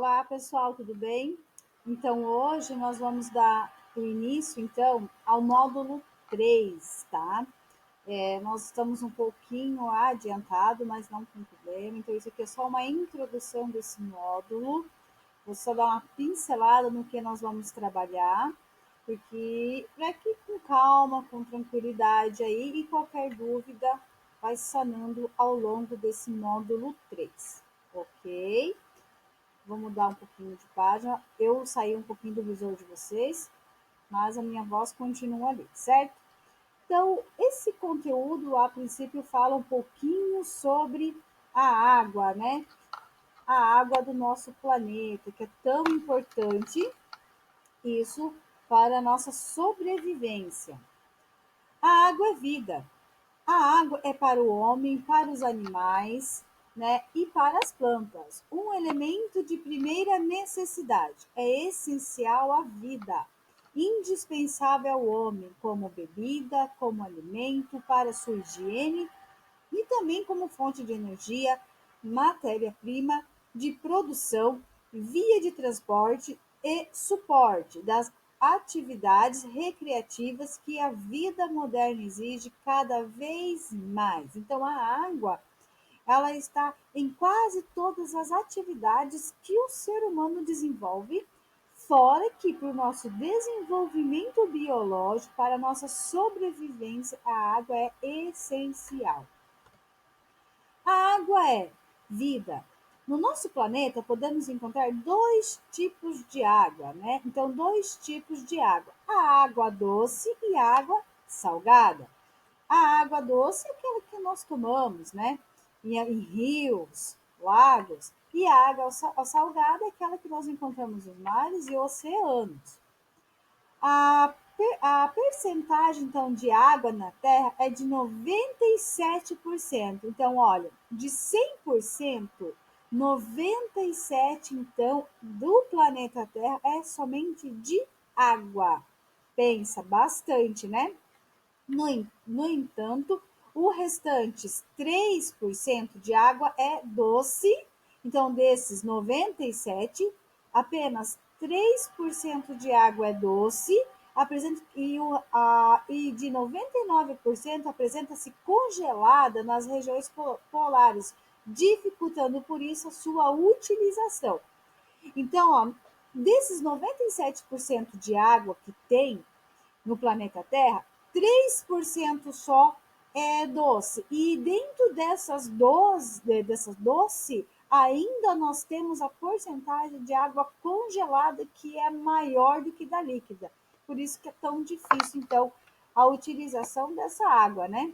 Olá, pessoal, tudo bem? Então, hoje nós vamos dar o início, então, ao módulo 3, tá? Nós estamos um pouquinho adiantado, mas não tem problema. Então, isso aqui é só uma introdução desse módulo. Vou só dar uma pincelada no que nós vamos trabalhar, porque para que com calma, com tranquilidade aí, e qualquer dúvida vai sanando ao longo desse módulo 3, ok? Vou mudar um pouquinho de página. Eu saí um pouquinho do visor de vocês, mas a minha voz continua ali, certo? Então, esse conteúdo, a princípio, fala um pouquinho sobre a água, né? A água do nosso planeta, que é tão importante, isso, para a nossa sobrevivência. A água é vida. A água é para o homem, para os animais, né, e para as plantas. Um elemento de primeira necessidade. É essencial à vida, indispensável ao homem, como bebida, como alimento, para sua higiene e também como fonte de energia, matéria-prima de produção, via de transporte e suporte das atividades recreativas que a vida moderna exige cada vez mais. Então, a água, ela está em quase todas as atividades que o ser humano desenvolve, fora que para o nosso desenvolvimento biológico, para a nossa sobrevivência, a água é essencial. A água é vida. No nosso planeta podemos encontrar dois tipos de água, né? Então, dois tipos de água: a água doce e a água salgada. A água doce é aquela que nós tomamos, né? Em rios, lagos. E a água salgada é aquela que nós encontramos nos mares e oceanos. A percentagem, então, de água na Terra é de 97%. Então, olha, de 100%, 97%, então, do planeta Terra é somente de água. Pensa bastante, né? No entanto, o restante 3% de água é doce. Então, desses 97, apenas 3% de água é doce, e de 99% apresenta-se congelada nas regiões polares, dificultando por isso a sua utilização. Então, ó, desses 97% de água que tem no planeta Terra, 3% só é doce. E dentro dessas doce, ainda nós temos a porcentagem de água congelada que é maior do que da líquida. Por isso que é tão difícil, então, a utilização dessa água, né?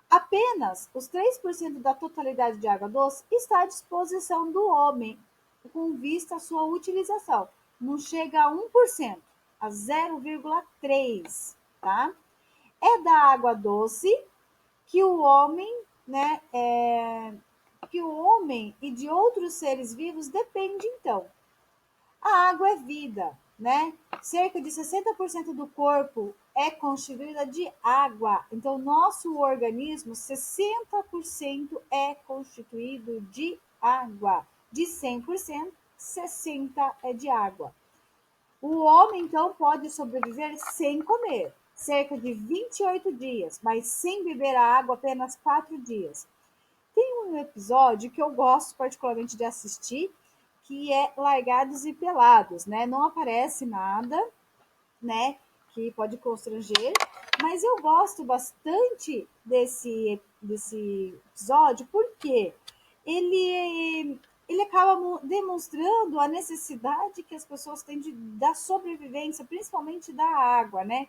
Apenas os 3% da totalidade de água doce está à disposição do homem, com vista à sua utilização. Não chega a 1%, a 0,3%, tá? É da água doce que o homem, né, que o homem e de outros seres vivos depende, então. A água é vida, né? Cerca de 60% do corpo é constituída de água. Então, nosso organismo, 60% é constituído de água. De 100%, 60% é de água. O homem, então, pode sobreviver sem comer, cerca de 28 dias, mas sem beber a água apenas 4 dias. Tem um episódio que eu gosto particularmente de assistir, que é Largados e Pelados, né? Não aparece nada, né, que pode constranger, mas eu gosto bastante desse episódio porque ele acaba demonstrando a necessidade que as pessoas têm da sobrevivência, principalmente da água, né?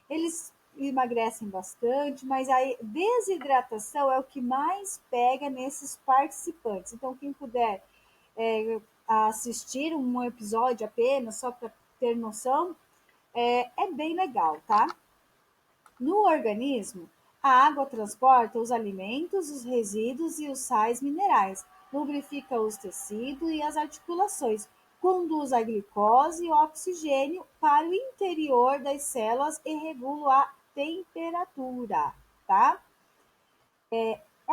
Eles emagrecem bastante, mas a desidratação é o que mais pega nesses participantes. Então, quem puder assistir um episódio apenas, só para ter noção, é bem legal, tá? No organismo, a água transporta os alimentos, os resíduos e os sais minerais, lubrifica os tecidos e as articulações, conduz a glicose e o oxigênio para o interior das células e regula a temperatura, tá?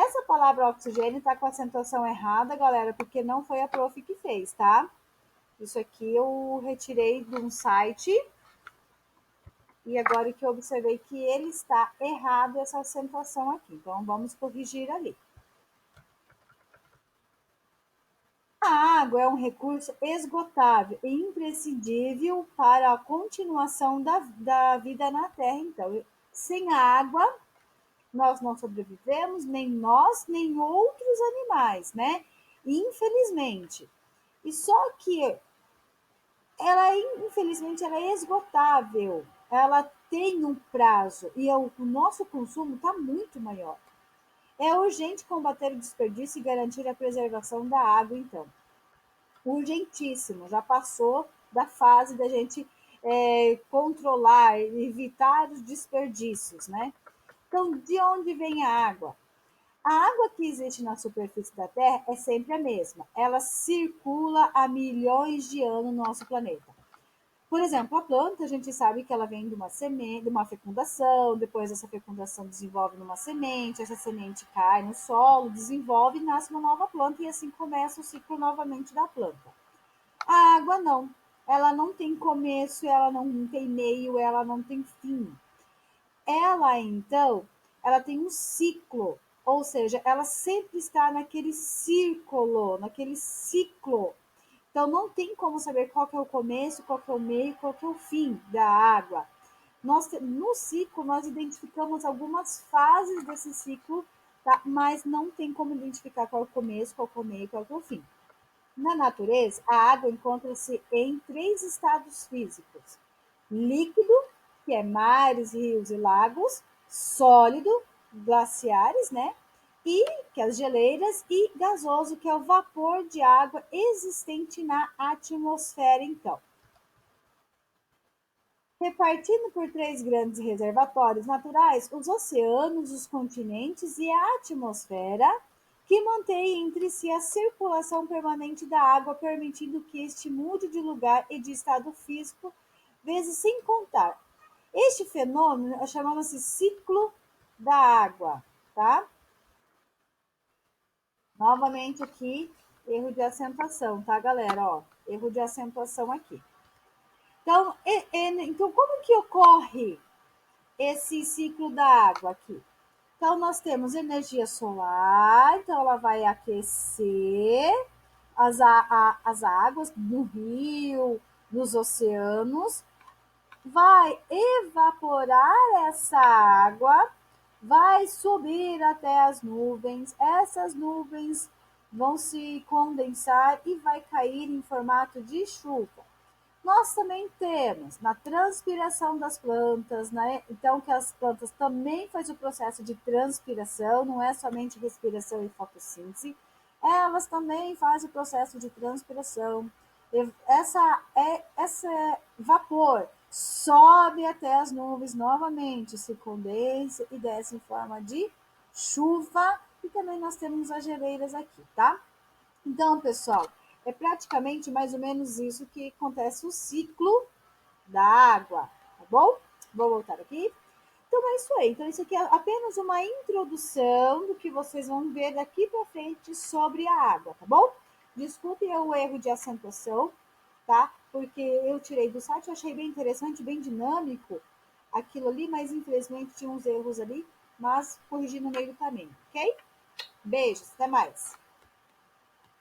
Essa palavra oxigênio tá com a acentuação errada, galera, porque não foi a prof que fez, tá? Isso aqui eu retirei de um site e agora que eu observei que ele está errado essa acentuação aqui. Então, vamos corrigir ali. A água é um recurso esgotável e imprescindível para a continuação da vida na Terra. Então, sem a água, nós não sobrevivemos, nem nós, nem outros animais, né? Infelizmente. E só que ela, infelizmente, ela é esgotável. Ela tem um prazo e o nosso consumo está muito maior. É urgente combater o desperdício e garantir a preservação da água, então. Urgentíssimo, já passou da fase da gente controlar, evitar os desperdícios, né? Então, de onde vem a água? A água que existe na superfície da Terra é sempre a mesma. Ela circula há milhões de anos no nosso planeta. Por exemplo, a planta, a gente sabe que ela vem de uma semente, de uma fecundação, depois essa fecundação desenvolve numa semente, essa semente cai no solo, desenvolve e nasce uma nova planta e assim começa o ciclo novamente da planta. A água não. Ela não tem começo, ela não tem meio, ela não tem fim. Ela, então, ela tem um ciclo, ou seja, ela sempre está naquele círculo, naquele ciclo. Então, não tem como saber qual que é o começo, qual que é o meio, qual que é o fim da água. No ciclo, nós identificamos algumas fases desse ciclo, tá? Mas não tem como identificar qual é o começo, qual que é o meio, qual que é o fim. Na natureza, a água encontra-se em três estados físicos: líquido, que é mares, rios e lagos; sólido, glaciares, né? E que é as geleiras; e gasoso, que é o vapor de água existente na atmosfera, então. Repartindo por três grandes reservatórios naturais, os oceanos, os continentes e a atmosfera, que mantém entre si a circulação permanente da água, permitindo que este mude de lugar e de estado físico, vezes sem contar. Este fenômeno chamava-se ciclo da água, tá? Novamente aqui, erro de acentuação, tá, galera? Ó, erro de acentuação aqui. Então, então como que ocorre esse ciclo da água aqui? Então, nós temos energia solar, então ela vai aquecer as águas no rio, nos oceanos, vai evaporar essa água, vai subir até as nuvens, essas nuvens vão se condensar e vai cair em formato de chuva. Nós também temos na transpiração das plantas, né? Então, que as plantas também fazem o processo de transpiração, não é somente respiração e fotossíntese, elas também fazem o processo de transpiração. Esse vapor sobe até as nuvens novamente, se condensa e desce em forma de chuva. E também nós temos as geleiras aqui, tá? Então, pessoal, é praticamente mais ou menos isso que acontece o ciclo da água, tá bom? Vou voltar aqui. Então é isso aí. Então, isso aqui é apenas uma introdução do que vocês vão ver daqui para frente sobre a água, tá bom? Desculpem o erro de acentuação, tá? Porque eu tirei do site, eu achei bem interessante, bem dinâmico aquilo ali, mas infelizmente tinha uns erros ali, mas corrigi no meio do caminho, ok? Beijos, até mais!